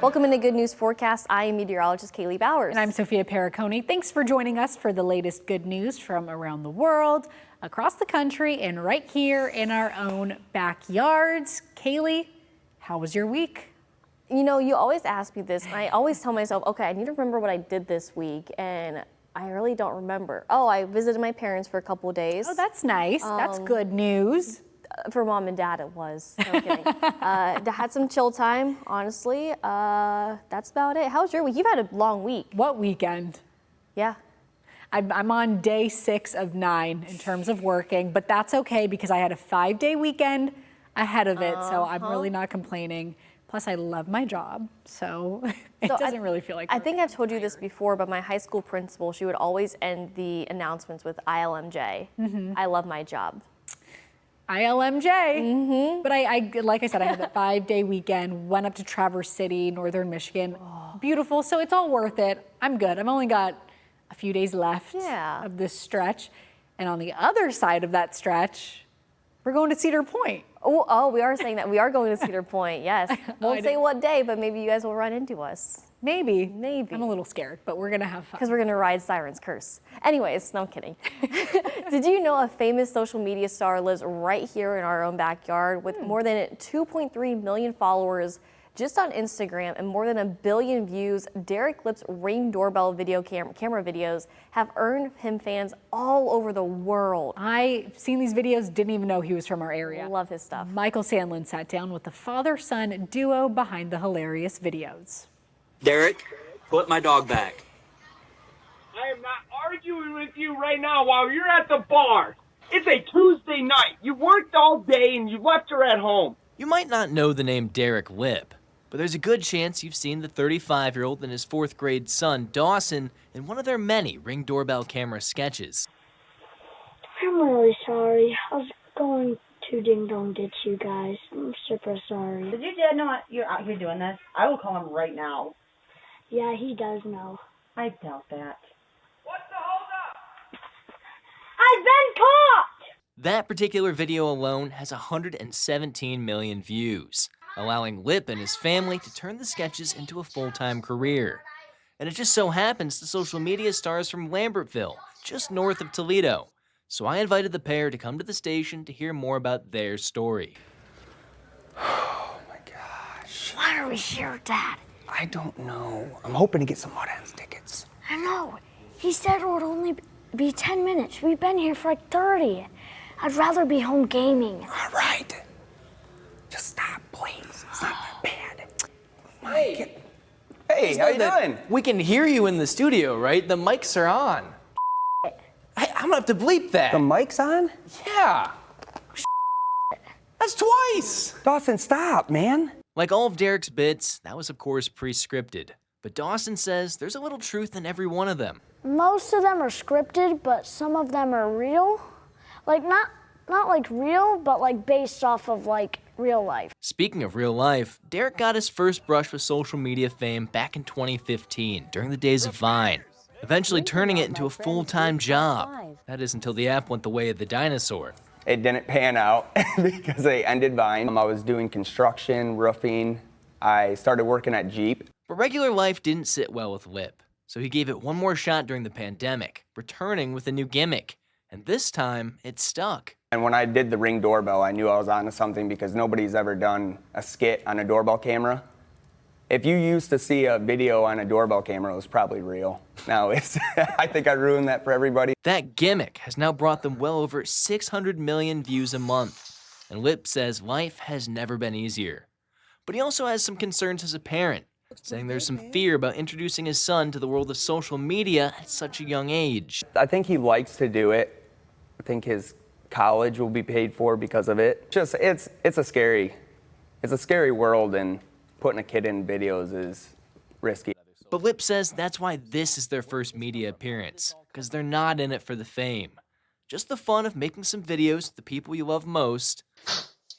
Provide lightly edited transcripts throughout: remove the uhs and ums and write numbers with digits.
Welcome into Good News Forecast. I am meteorologist Kaylee Bowers. And I'm Sophia Perricone. Thanks for joining us for the latest good news from around the world, across the country, and right here in our own backyards. Kaylee, how was your week? You know, you always ask me this, and I always tell myself, okay, I need to remember what I did this week, and I really don't remember. Oh, I visited my parents for a couple of days. Oh, that's nice. That's good news. For mom and dad, it was. No, I'm kidding. Had some chill time, honestly. That's about it. How's your week? You've had a long week. What weekend? Yeah. I'm on day 6 of 9 in terms of working, but that's okay because I had a 5-day weekend ahead of it, so I'm really not complaining. Plus, I love my job, so it doesn't really feel like work. I think I've told you this before, but my high school principal, she would always end the announcements with ILMJ. I love my job. ILMJ. But I like I said, I had a 5-day weekend, went up to Traverse City, northern Michigan. Beautiful, so it's all worth it. I'm good. I've only got a few days left of this stretch. And on the other side of that stretch, we're going to Cedar Point. Oh, we are saying that. We are going to Cedar Point, yes. Won't say what day, but maybe you guys will run into us. Maybe. Maybe. I'm a little scared, but we're going to have fun. Because we're going to ride Siren's Curse. Anyways, no, I'm kidding. Did you know a famous social media star lives right here in our own backyard with more than 2.3 million followers just on Instagram and more than 1 billion views? Derek Lip's Ring doorbell video camera videos have earned him fans all over the world. I've seen these videos, didn't even know he was from our area. Love his stuff. Michael Sandlin sat down with the father-son duo behind the hilarious videos. Derek, put my dog back. I am not arguing with you right now while you're at the bar. It's a Tuesday night. You worked all day and you left her at home. You might not know the name Derek Lip, but there's a good chance you've seen the 35-year-old and his 4th grade son, Dawson, in one of their many Ring doorbell camera sketches. I'm really sorry. I was going to Ding Dong ditch you guys. I'm super sorry. Did your dad know you're out here doing this? I will call him right now. Yeah, he does know. I doubt that. What's the holdup? I've been caught! That particular video alone has 117 million views, allowing Lip and his family to turn the sketches into a full-time career. And it just so happens the social media stars from Lambertville, just north of Toledo. So I invited the pair to come to the station to hear more about their story. Oh my gosh. Why are we here, Dad? I don't know. I'm hoping to get some Mud Hens tickets. I know. He said it would only be 10 minutes. We've been here for like 30. I'd rather be home gaming. All right. Just stop, please. It's not that bad. Hey. Hey, how you doing? We can hear you in the studio, right? The mics are on. I'm gonna have to bleep that. The mic's on? Yeah. That's twice. Dawson, stop, man. Like all of Derek's bits, that was of course pre-scripted. But Dawson says there's a little truth in every one of them. Most of them are scripted, but some of them are real. Like not like real, but like based off of like real life. Speaking of real life, Derek got his first brush with social media fame back in 2015 during the days of Vine, eventually turning it into a full-time job. That is until the app went the way of the dinosaur. It didn't pan out because they ended Vine. I was doing construction, roofing. I started working at Jeep. But regular life didn't sit well with Lip, so he gave it one more shot during the pandemic, returning with a new gimmick. And this time, it stuck. And when I did the Ring doorbell, I knew I was onto something because nobody's ever done a skit on a doorbell camera. If you used to see a video on a doorbell camera, it was probably real. Now, I think I ruined that for everybody. That gimmick has now brought them well over 600 million views a month. And Lip says life has never been easier. But he also has some concerns as a parent, saying there's some fear about introducing his son to the world of social media at such a young age. I think he likes to do it. I think his college will be paid for because of it. It's a scary world, and putting a kid in videos is risky. But Lip says that's why this is their first media appearance, because they're not in it for the fame. Just the fun of making some videos with the people you love most.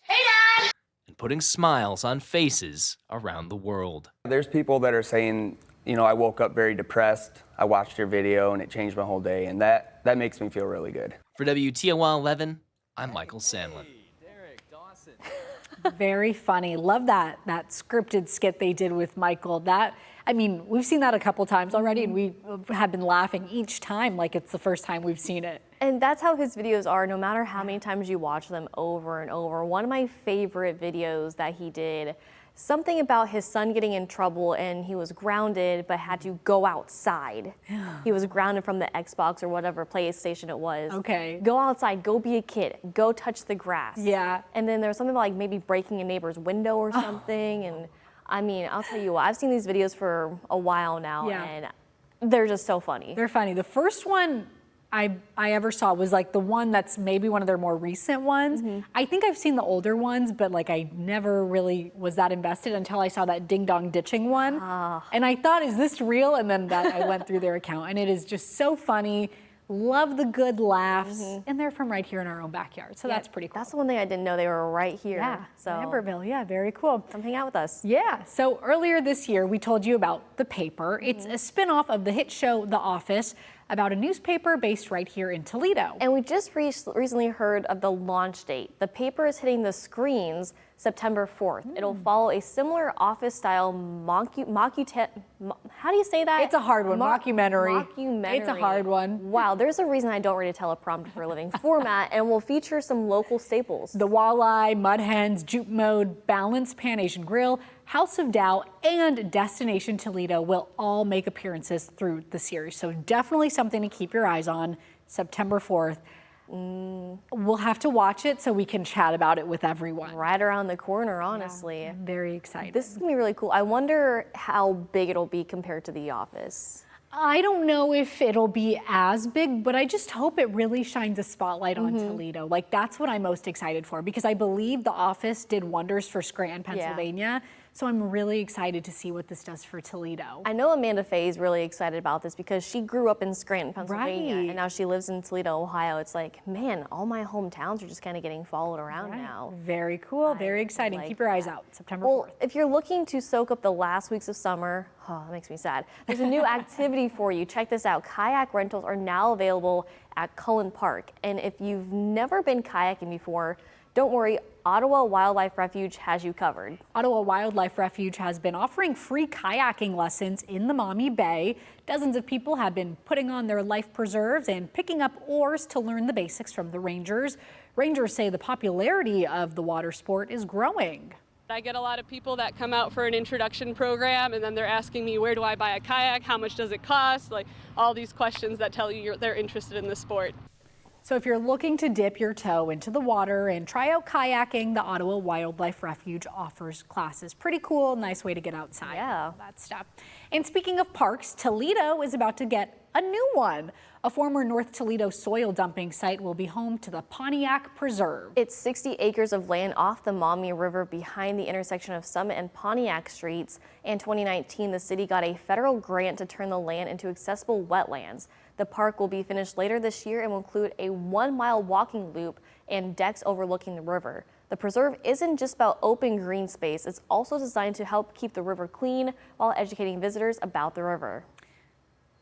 Hey, Dad! And putting smiles on faces around the world. There's people that are saying, you know, I woke up very depressed. I watched your video and it changed my whole day, and that makes me feel really good. For WTOL 11, I'm Michael Sandlin. Derek, Dawson. Very funny. Love that scripted skit they did with Michael. I mean, we've seen that a couple times already, and we have been laughing each time like it's the first time we've seen it. And that's how his videos are, no matter how many times you watch them over and over. One of my favorite videos that he did, something about his son getting in trouble and he was grounded but had to go outside. He was grounded from the Xbox or whatever PlayStation it was. Okay. Go outside, go be a kid, go touch the grass. Yeah. And then there's something about like maybe breaking a neighbor's window or something. And I mean, I'll tell you what, I've seen these videos for a while now, and they're just so funny. They're funny. The first one I ever saw was like the one that's maybe one of their more recent ones. I think I've seen the older ones, but like I never really was that invested until I saw that ding dong ditching one. And I thought, is this real? And then I went through their account, and it is just so funny. Love the good laughs, and they're from right here in our own backyard, so that's pretty cool. That's the one thing I didn't know, they were right here. Yeah, so Amberville, yeah, very cool. Come hang out with us. Yeah, so earlier this year, we told you about The Paper. It's a spin-off of the hit show The Office, about a newspaper based right here in Toledo. And we just recently heard of the launch date. The Paper is hitting the screens September 4th. It'll follow a similar office-style how do you say that? It's a hard one, mockumentary. It's a hard one. Wow, there's a reason I don't read a teleprompter for a living format, and will feature some local staples. The Walleye, Mud Hens, Juke Mode, Balance, Pan Asian Grill, House of Doubt, and Destination Toledo will all make appearances through the series. So definitely something to keep your eyes on September 4th. We'll have to watch it so we can chat about it with everyone. Right around the corner, honestly. Yeah, I'm very excited. This is gonna be really cool. I wonder how big it'll be compared to The Office. I don't know if it'll be as big, but I just hope it really shines a spotlight on Toledo. Like, that's what I'm most excited for, because I believe The Office did wonders for Scranton, Pennsylvania. So I'm really excited to see what this does for Toledo. I know Amanda Faye is really excited about this because she grew up in Scranton, Pennsylvania, Right. and now she lives in Toledo, Ohio. It's like, man, all my hometowns are just kind of getting followed around now. Very cool, very exciting. like Keep your eyes out, September 4th. If you're looking to soak up the last weeks of summer, that makes me sad. There's a new activity for you. Check this out. Kayak rentals are now available at Cullen Park. And if you've never been kayaking before, don't worry, Ottawa Wildlife Refuge has you covered. Ottawa Wildlife Refuge has been offering free kayaking lessons in the Maumee Bay. Dozens of people have been putting on their life preserves and picking up oars to learn the basics from the rangers. Rangers say the popularity of the water sport is growing. I get a lot of people that come out for an introduction program, and then they're asking me, where do I buy a kayak? How much does it cost? Like all these questions that tell you they're interested in the sport. So if you're looking to dip your toe into the water and try out kayaking, the Ottawa Wildlife Refuge offers classes. Pretty cool, nice way to get outside. Yeah. All that stuff. And speaking of parks, Toledo is about to get a new one. A former North Toledo soil dumping site will be home to the Pontiac Preserve. It's 60 acres of land off the Maumee River behind the intersection of Summit and Pontiac Streets. In 2019, the city got a federal grant to turn the land into accessible wetlands. The park will be finished later this year and will include a 1-mile walking loop and decks overlooking the river. The preserve isn't just about open green space. It's also designed to help keep the river clean while educating visitors about the river.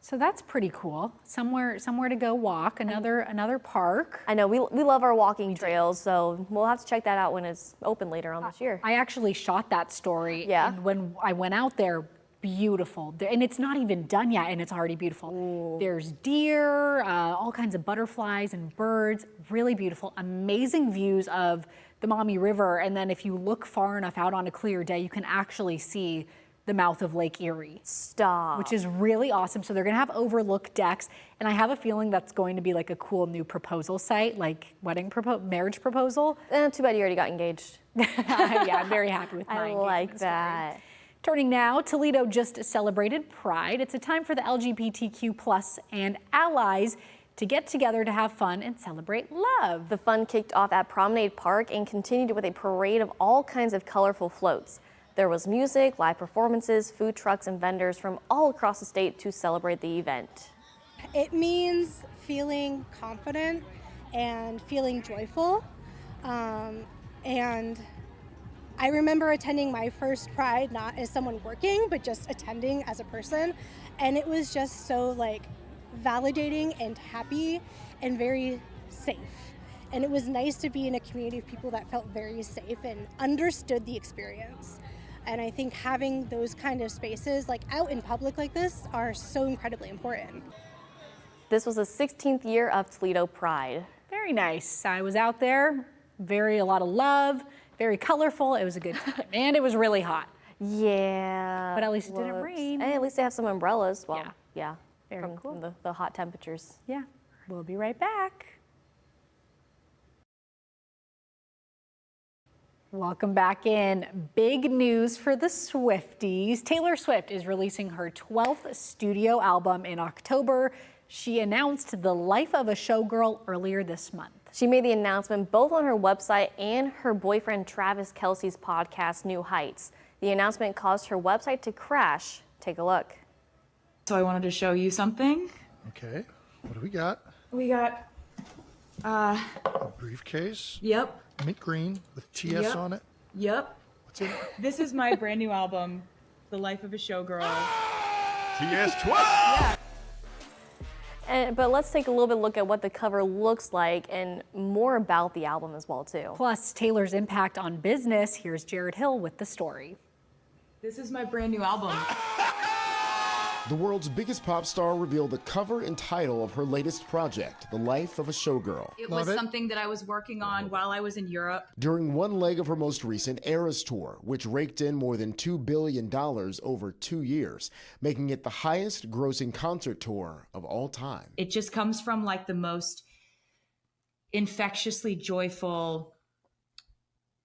So that's pretty cool. Somewhere to go walk, another park. I know, we love our walking trails, so we'll have to check that out when it's open later on this year. I actually shot that story. Yeah. And when I went out there, beautiful. And it's not even done yet, and it's already beautiful. Ooh. There's deer, all kinds of butterflies and birds. Really beautiful. Amazing views of the Maumee River. And then if you look far enough out on a clear day, you can actually see the mouth of Lake Erie. Stop. Which is really awesome. So they're gonna have overlook decks, and I have a feeling that's going to be like a cool new proposal site, like marriage proposal. Too bad you already got engaged. Yeah, I'm very happy with my I engagement like story. that. Turning now, Toledo just celebrated Pride. It's a time for the LGBTQ+ and allies to get together to have fun and celebrate love. The fun kicked off at Promenade Park and continued with a parade of all kinds of colorful floats. There was music, live performances, food trucks, and vendors from all across the state to celebrate the event. It means feeling confident and feeling joyful. And I remember attending my first Pride, not as someone working, but just attending as a person. And it was just so like validating and happy and very safe. And it was nice to be in a community of people that felt very safe and understood the experience. And I think having those kind of spaces like out in public like this are so incredibly important. This was the 16th year of Toledo Pride. Very nice. I was out there, a lot of love, very colorful. It was a good time, and it was really hot. Yeah. But at least it didn't rain. And at least they have some umbrellas. Well, yeah. Very cool. From the hot temperatures. Yeah. We'll be right back. Welcome back in. Big news for the Swifties. Taylor Swift is releasing her 12th studio album in October. She announced The Life of a Showgirl earlier this month. She made the announcement both on her website and her boyfriend Travis Kelce's podcast, New Heights. The announcement caused her website to crash. Take a look. So I wanted to show you something. Okay, what do we got? We got, A briefcase. Yep. Mint green with TS on it. Yep. What's in it? This is my brand new album, The Life of a Showgirl. TS 12! But let's take a little bit look at what the cover looks like and more about the album as well, too. Plus Taylor's impact on business. Here's Jared Hill with the story. This is my brand new album. The world's biggest pop star revealed the cover and title of her latest project, The Life of a Showgirl. It was something that I was working on while I was in Europe. During one leg of her most recent Eras tour, which raked in more than $2 billion over 2 years, making it the highest grossing concert tour of all time. It just comes from like the most infectiously joyful,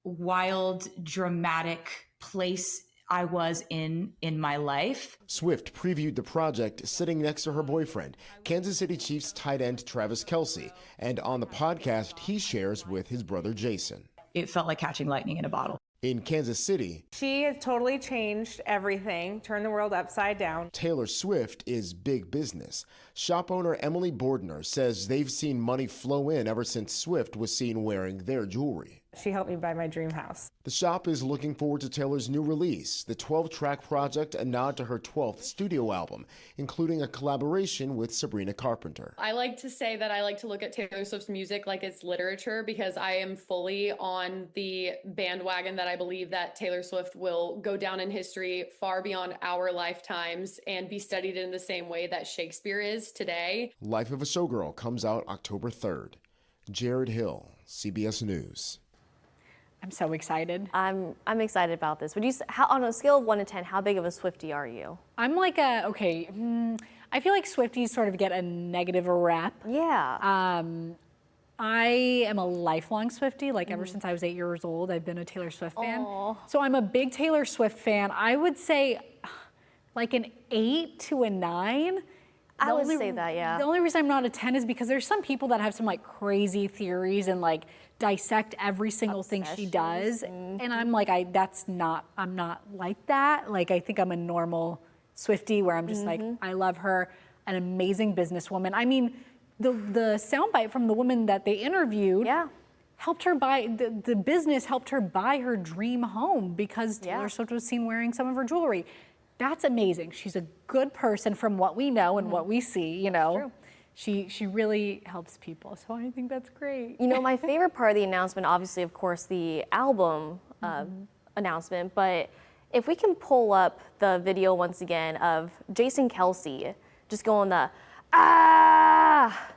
wild, dramatic place I was in my life. Swift previewed the project sitting next to her boyfriend, Kansas City Chiefs tight end Travis Kelce, and on the podcast he shares with his brother Jason. It felt like catching lightning in a bottle. In Kansas City, she has totally changed everything, turned the world upside down. Taylor Swift is big business. Shop owner Emily Bordner says they've seen money flow in ever since Swift was seen wearing their jewelry. She helped me buy my dream house. The shop is looking forward to Taylor's new release, the 12-track project, a nod to her 12th studio album, including a collaboration with Sabrina Carpenter. I like to say that I like to look at Taylor Swift's music like it's literature, because I am fully on the bandwagon that I believe that Taylor Swift will go down in history far beyond our lifetimes and be studied in the same way that Shakespeare is today. Life of a Showgirl comes out October 3rd. Jared Hill, CBS News. I'm so excited. I'm excited about this. Would you, on a scale of 1 to 10, how big of a Swiftie are you? I'm like I feel like Swifties sort of get a negative rap. Yeah. I am a lifelong Swiftie. Like ever since I was 8 years old, I've been a Taylor Swift fan. So I'm a big Taylor Swift fan. I would say like an 8 to a 9. I would say that, yeah. The only reason I'm not a 10 is because there's some people that have some like crazy theories and like dissect every single thing she does. And I'm like, I'm not like that. Like, I think I'm a normal Swiftie where I'm just like, I love her, an amazing businesswoman. I mean, the soundbite from the woman that they interviewed helped her buy, the business helped her buy her dream home because Taylor Swift was seen wearing some of her jewelry. That's amazing. She's a good person from what we know and what we see, you know. She really helps people, so I think that's great. You know, my favorite part of the announcement, obviously, of course, the album announcement, but if we can pull up the video once again of Jason Kelce just going the,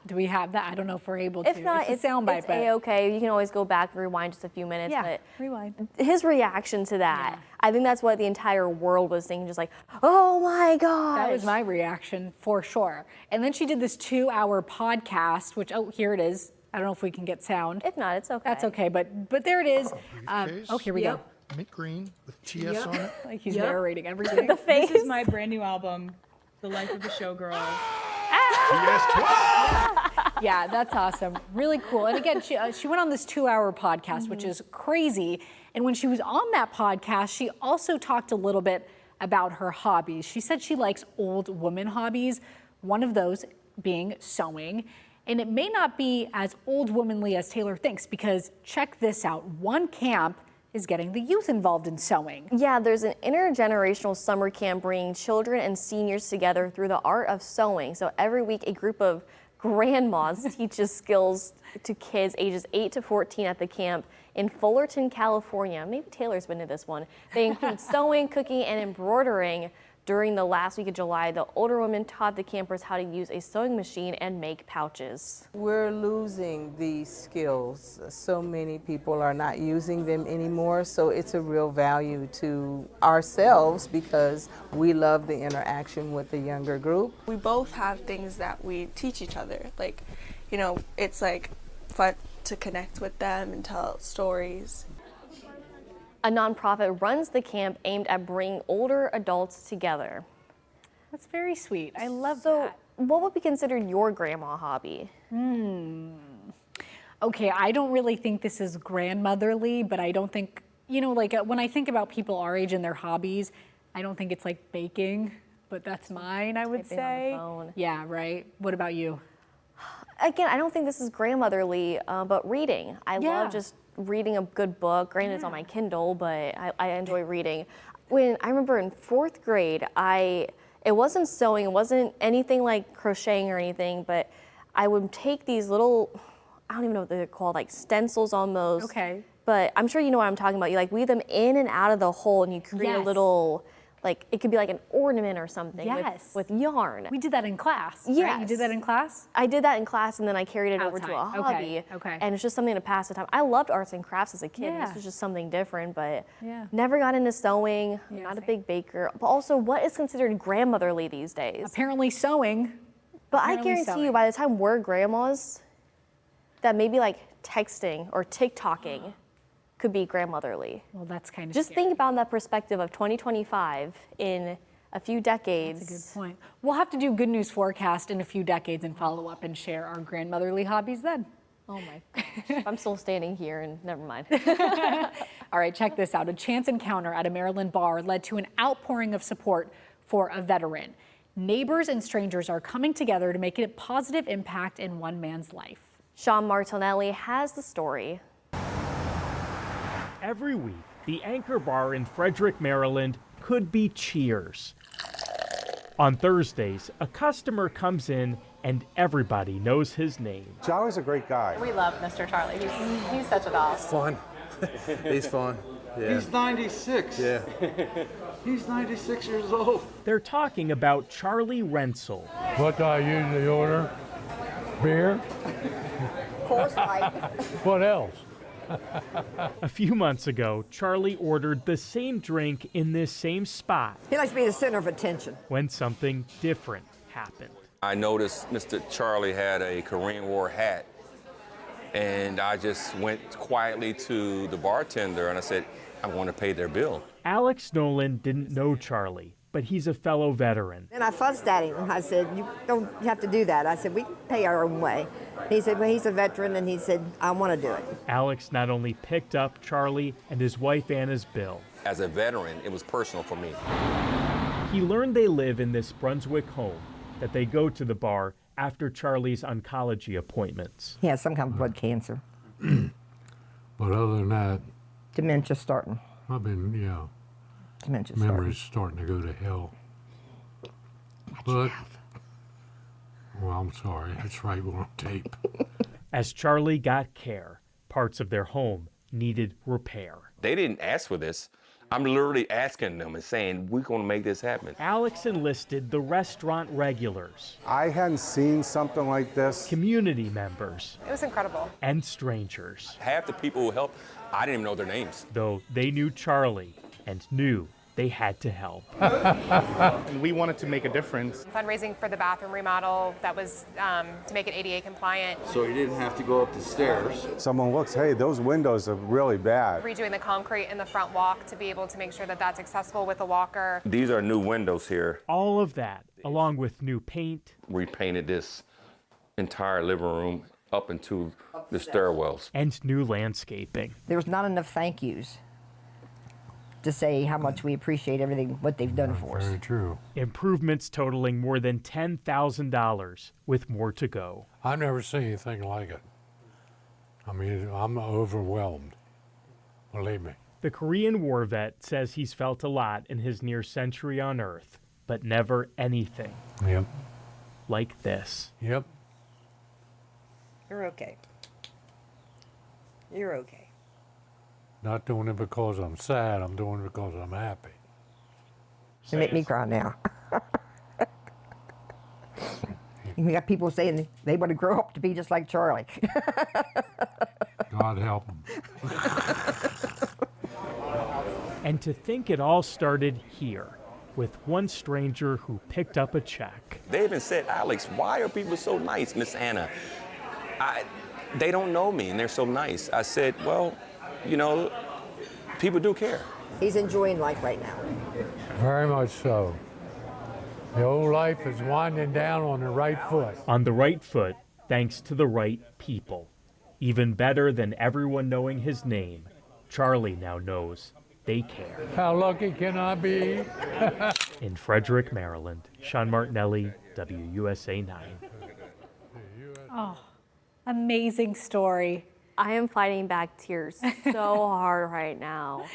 Do we have that? I don't know if we're able to. If not, it's a soundbite. It's A-okay. You can always go back and rewind just a few minutes. Yeah, but rewind. His reaction to that, I think that's what the entire world was thinking, just like, oh my God. That was my reaction for sure. And then she did this 2-hour podcast, which, here it is. I don't know if we can get sound. If not, it's okay. That's okay, but there it is. Here we go. Mint green with TS on it. Like he's narrating everything. The face. This is my brand new album, The Life of a Showgirl. Yeah, that's awesome. Really cool. And again, she went on this 2-hour podcast, which is crazy. And when she was on that podcast, she also talked a little bit about her hobbies. She said she likes old woman hobbies, one of those being sewing. And it may not be as old womanly as Taylor thinks, because check this out. One camp is getting the youth involved in sewing. Yeah, there's an intergenerational summer camp bringing children and seniors together through the art of sewing. So every week, a group of Grandmas teaches skills to kids ages 8 to 14 at the camp in Fullerton, California. Maybe Taylor's been to this one. They include sewing, cooking, and embroidering. During the last week of July, the older women taught the campers how to use a sewing machine and make pouches. We're losing these skills. So many people are not using them anymore, so it's a real value to ourselves because we love the interaction with the younger group. We both have things that we teach each other. Like, you know, it's like fun to connect with them and tell stories. A nonprofit runs the camp aimed at bringing older adults together. That's very sweet. I love that. So, what would be considered your grandma hobby? Okay, I don't really think this is grandmotherly, but I don't think, you know, like when I think about people our age and their hobbies, I don't think it's like baking, but that's mine, I would say. On the phone. Yeah, right. What about you? Again, I don't think this is grandmotherly, but reading. I love just reading a good book. Granted, it's on my Kindle, but I enjoy reading. When I remember in 4th grade, it wasn't sewing, it wasn't anything like crocheting or anything, but I would take these little, I don't even know what they're called, like stencils almost. Okay. But I'm sure you know what I'm talking about. You like weave them in and out of the hole, and you create a little, like it could be like an ornament or something with yarn. We did that in class. Yes. Right? You did that in class? I did that in class, and then I carried it over to a Outside. hobby. Okay. And it's just something to pass the time. I loved arts and crafts as a kid. Yeah. This was just something different, but Yeah. never got into sewing. I'm not a big baker. But also, what is considered grandmotherly these days? Apparently sewing. But I guarantee you, by the time we're grandmas, that maybe like texting or TikToking could be grandmotherly. Well, that's kind of Just think about that perspective of 2025 in a few decades. That's a good point. We'll have to do good news forecast in a few decades and follow up and share our grandmotherly hobbies then. Oh my gosh. I'm still standing here and never mind. All right, check this out. A chance encounter at a Maryland bar led to an outpouring of support for a veteran. Neighbors and strangers are coming together to make a positive impact in one man's life. Sean Martinelli has the story. Every week, the Anchor Bar in Frederick, Maryland could be Cheers. On Thursdays, a customer comes in and everybody knows his name. Charlie's a great guy. We love Mr. Charlie. He's such a doll. Fun. He's fun. Yeah. He's 96. Yeah. He's 96 years old. They're talking about Charlie Rensel. What do I usually order? Beer? Coors Light. What else? A few months ago, Charlie ordered the same drink in this same spot He likes to be the center of attention. when something different happened. I noticed Mr. Charlie had a Korean War hat, and I just went quietly to the bartender and I said, I want to pay their bill. Alex Nolan didn't know Charlie, but he's a fellow veteran. And I fussed at him. I said, you don't have to do that. I said, we can pay our own way. He said, well, he's a veteran, and he said, I want to do it. Alex not only picked up Charlie and his wife Anna's bill. As a veteran, it was personal for me. He learned they live in this Brunswick home, that they go to the bar after Charlie's oncology appointments. He has some kind of blood cancer. But other than that, Dementia starting. I've been, Dementia memories starting to go to hell. But, well, I'm sorry. That's right, we're on tape. As Charlie got care, parts of their home needed repair. They didn't ask for this. I'm literally asking them and saying, we're going to make this happen. Alex enlisted the restaurant regulars, I hadn't seen something like this. community members, It was incredible. and strangers. Half the people who helped, I didn't even know their names. Though they knew Charlie and knew they had to help. We wanted to make a difference. Fundraising for the bathroom remodel that was to make it ADA compliant. So you didn't have to go up the stairs. Someone looks, hey, those windows are really bad. Redoing the concrete in the front walk to be able to make sure that that's accessible with a walker. These are new windows here. All of that, along with new paint. Repainted this entire living room up into the stairwells. And new landscaping. There was not enough thank yous to say how much we appreciate everything, what they've done for us. Very true. Improvements totaling more than $10,000, with more to go. I've never seen anything like it. I mean, I'm overwhelmed. Believe me. The Korean War vet says he's felt a lot in his near century on Earth, but never anything Yep. like this. Yep. You're okay. You're okay. Not doing it because I'm sad, I'm doing it because I'm happy. You make me cry now. We got people saying they want to grow up to be just like Charlie. God help them. And to think it all started here, with one stranger who picked up a check. They even said, Alex, why are people so nice, Miss Anna? They don't know me and they're so nice. I said, well, you know, people do care. He's enjoying life right now. Very much so. The old life is winding down on the right foot. On the right foot, thanks to the right people. Even better than everyone knowing his name, Charlie now knows they care. How lucky can I be? In Frederick, Maryland, Sean Martinelli, WUSA 9. Oh, amazing story. I am fighting back tears so hard right now.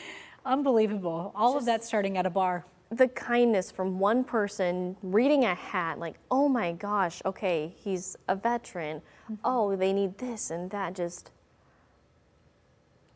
Unbelievable. All of that starting at a bar. The kindness from one person reading a hat, like, oh my gosh, okay, he's a veteran. Oh, they need this and that. Just,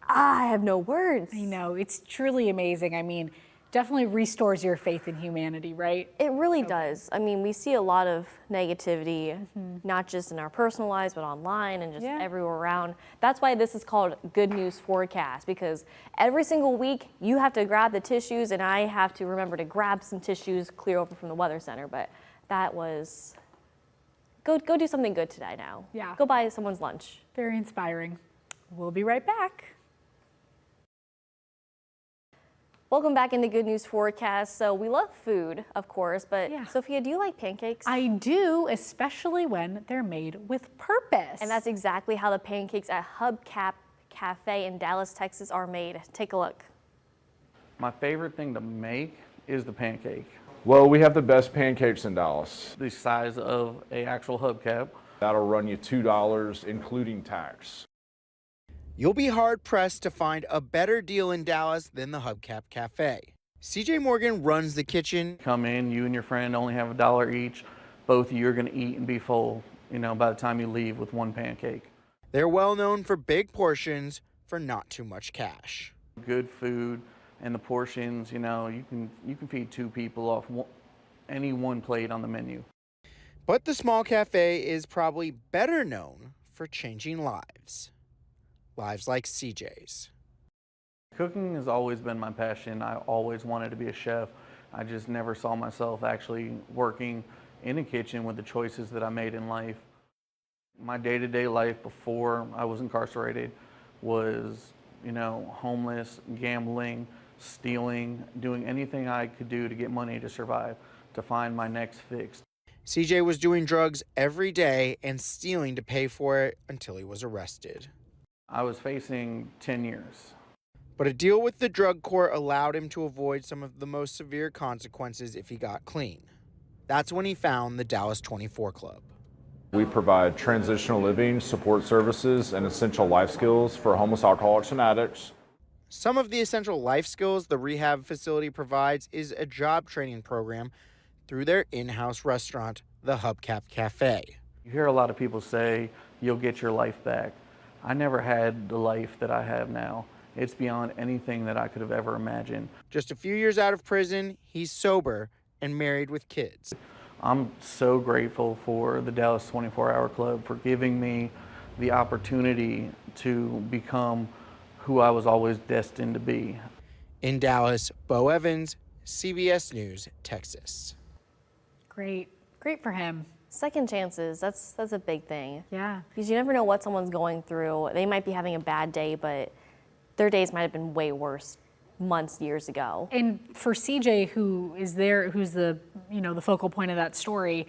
I have no words. I know, it's truly amazing. I mean, definitely restores your faith in humanity, right? It really does. I mean, we see a lot of negativity, not just in our personal lives, but online and just everywhere around. That's why this is called Good News Forecast, because every single week you have to grab the tissues, and I have to remember to grab some tissues clear over from the Weather Center. But that was, go do something good today now. Yeah. Go buy someone's lunch. Very inspiring. We'll be right back. Welcome back into Good News Forecast. So we love food, of course, but Sophia, do you like pancakes? I do, especially when they're made with purpose. And that's exactly how the pancakes at Hubcap Cafe in Dallas, Texas are made. Take a look. My favorite thing to make is the pancake. Well, we have the best pancakes in Dallas. The size of an actual hubcap. That'll run you $2, including tax. You'll be hard-pressed to find a better deal in Dallas than the Hubcap Cafe. CJ Morgan runs the kitchen. Come in, you and your friend only have $1 each. Both of you are going to eat and be full, you know, by the time you leave with one pancake. They're well known for big portions for not too much cash. Good food and the portions, you know, you can feed 2 people off any one plate on the menu. But the small cafe is probably better known for changing lives. Lives like CJ's. Cooking has always been my passion. I always wanted to be a chef. I just never saw myself actually working in a kitchen with the choices that I made in life. My day-to-day life before I was incarcerated was, you know, homeless, gambling, stealing, doing anything I could do to get money to survive, to find my next fix. CJ was doing drugs every day and stealing to pay for it until he was arrested. I was facing 10 years. But a deal with the drug court allowed him to avoid some of the most severe consequences if he got clean. That's when he found the Dallas 24 Club. We provide transitional living, support services, and essential life skills for homeless alcoholics and addicts. Some of the essential life skills the rehab facility provides is a job training program through their in-house restaurant, the Hubcap Cafe. You hear a lot of people say, you'll get your life back. I never had the life that I have now. It's beyond anything that I could have ever imagined. Just a few years out of prison, he's sober and married with kids. I'm so grateful for the Dallas 24-Hour Club for giving me the opportunity to become who I was always destined to be. In Dallas, Bo Evans, CBS News, Texas. Great for him. Second chances, that's a big thing. Yeah. Because you never know what someone's going through. They might be having a bad day, but their days might have been way worse months, years ago. And for CJ, who's the, you know, the focal point of that story,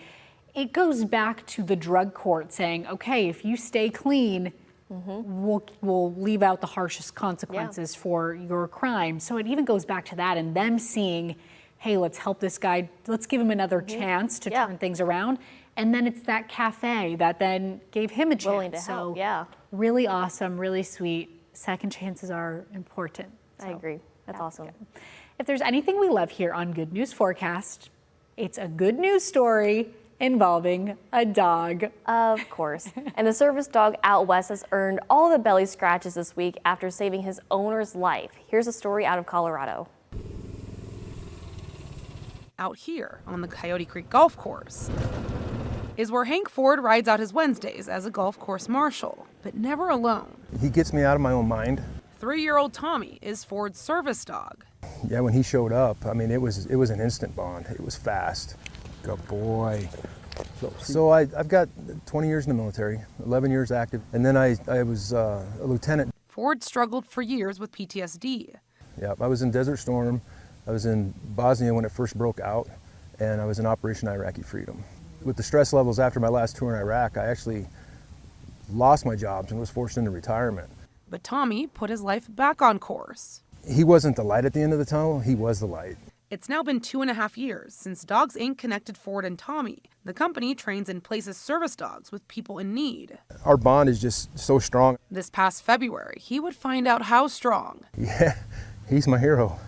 it goes back to the drug court saying, okay, if you stay clean, we'll leave out the harshest consequences for your crime. So it even goes back to that and them seeing, hey, let's help this guy, let's give him another chance to turn things around. And then it's that cafe that then gave him a chance. Willing to help, really awesome, really sweet. Second chances are important. I agree. That's awesome. If there's anything we love here on Good News Forecast, it's a good news story involving a dog. Of course. And the service dog out west has earned all the belly scratches this week after saving his owner's life. Here's a story out of Colorado. Out here on the Coyote Creek Golf Course is where Hank Ford rides out his Wednesdays as a golf course marshal, but never alone. He gets me out of my own mind. 3-year-old Tommy is Ford's service dog. Yeah, when he showed up, I mean, it was an instant bond. It was fast. Good boy. So I've got 20 years in the military, 11 years active, and then I was a lieutenant. Ford struggled for years with PTSD. Yeah, I was in Desert Storm. I was in Bosnia when it first broke out, and I was in Operation Iraqi Freedom. With the stress levels after my last tour in Iraq, I actually lost my jobs and was forced into retirement. But Tommy put his life back on course. He wasn't the light at the end of the tunnel, he was the light. It's now been 2.5 years since Dogs Inc. connected Ford and Tommy. The company trains and places service dogs with people in need. Our bond is just so strong. This past February, he would find out how strong. Yeah, he's my hero.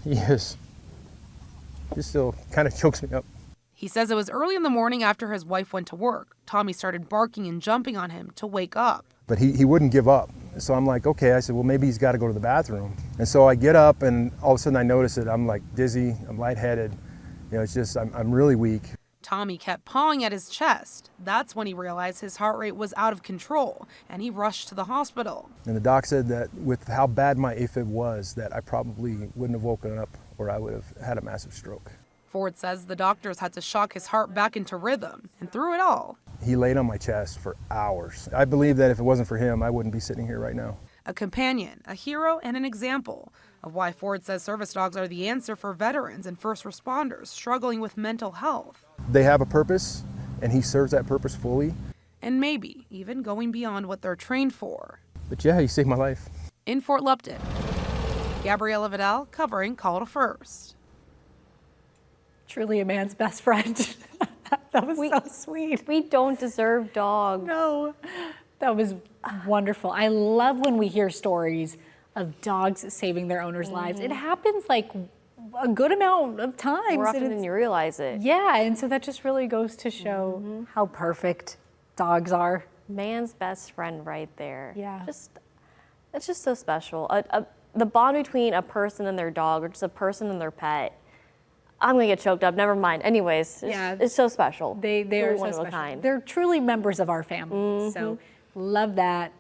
He is. Just still kind of chokes me up. He says it was early in the morning after his wife went to work. Tommy started barking and jumping on him to wake up. But he wouldn't give up. So I'm like, okay, I said, well, maybe he's got to go to the bathroom. And so I get up and all of a sudden I notice it. I'm like dizzy, I'm lightheaded. You know, it's just, I'm really weak. Tommy kept pawing at his chest. That's when he realized his heart rate was out of control and he rushed to the hospital. And the doc said that with how bad my AFib was, that I probably wouldn't have woken up or I would have had a massive stroke. Ford says the doctors had to shock his heart back into rhythm, and through it all, he laid on my chest for hours. I believe that if it wasn't for him, I wouldn't be sitting here right now. A companion, a hero, and an example of why Ford says service dogs are the answer for veterans and first responders struggling with mental health. They have a purpose, and he serves that purpose fully. And maybe even going beyond what they're trained for. But yeah, he saved my life. In Fort Lupton, Gabriella Vidal covering Colorado First. Truly a man's best friend. That was so sweet. We don't deserve dogs. No, that was wonderful. I love when we hear stories of dogs saving their owners' lives. It happens like a good amount of times. More often than you realize it. Yeah, and so that just really goes to show how perfect dogs are. Man's best friend right there. Yeah. It's just so special. The bond between a person and their dog, or just a person and their pet. I'm gonna get choked up. Never mind. Anyways, it's so special. They really are one so of a special. kind. They're truly members of our family. So love that.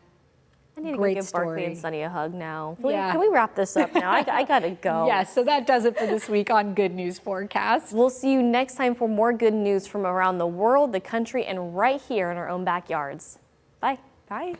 I need to Great go give story. Barkley and Sunny a hug now. Yeah. Can we wrap this up now? I gotta go. Yes, so that does it for this week on Good News Forecast. We'll see you next time for more good news from around the world, the country, and right here in our own backyards. Bye. Bye.